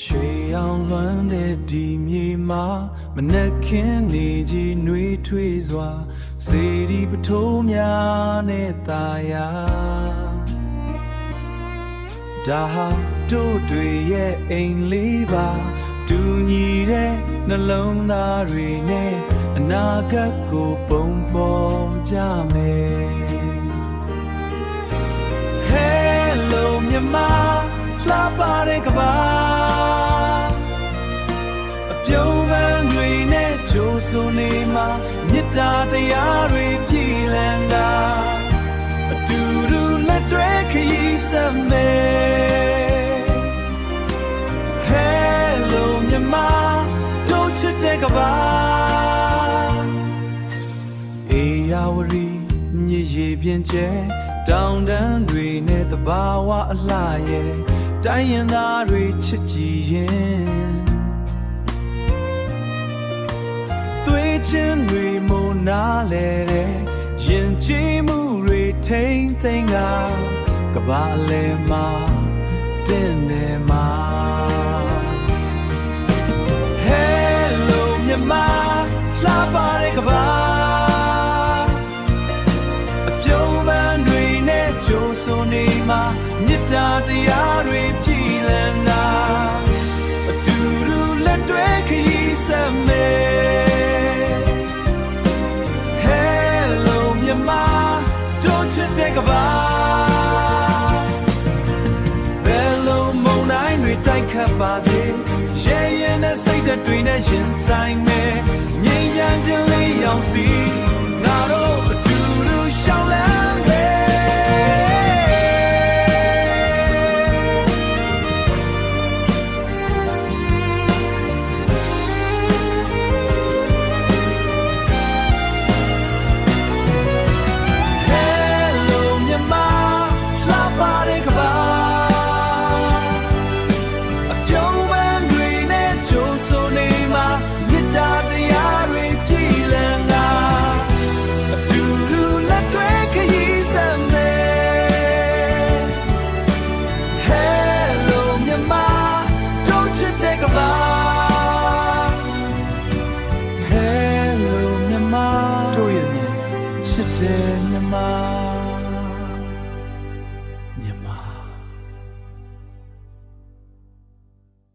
ရွှေရောင်လွမ်းတဲ့ဒီမြေမှာမနက်ခင်းနေကြီးနှွေးထွေးစွာစေဒီပထိုးများနဲ့သာယာဒါဟာတို့တွေရဲ့အိမ်လေးပါတူညီတဲ့နှလုံးသားတွေနဲ့အနာဂတ်ကိုပုံပေါ်ကြမယ် Hello မြန်မာလှပတဲ့ကဘာအပြုံးပန်းတွေနဲ့ကြိုးဆိုနေမှာမေတ္တာတရားတွေပြည့်လန်းတာအတူတူလက်တွဲခရီးဆက်မယ် Hello မြန်မာတို့ချစ်တဲ့ကဘာအေယာဝရီမြည်ရည်ပြင်းကျဲတောင်တန်းတွေနဲ့တဘာဝအလှရဲ့တိုင်းရင်သားတွေချစ်ကြည်ရင်သွေးချင်းတွေမနာလဲတဲ့ရင်ကြည်မှုတွေထိမ့်သိမ့်ကကဘာလဲမှာတင်းနေမှာ Hello မြန်မာလှပတဲ့ကဘာကြိုးဆိုနေမှာမေတ္တာတရားတွေပြည့်လန်းတာအတူတူလက်တွဲခရီးဆက်မယ် Hello မြန်မာတို့ချစ်တဲ့ကဘာဘယ်လိုမုန်တိုင်းတွေတိုက်ခတ်ပါစေရဲရဲနဲ့စိတ်ဓာတ်တွေနဲ့ရင်ဆိုင်မယ်ငြိမ်းချမ်းခြင်းလေးရောက်စီငါတို့အတူတူရှောင်းလန်း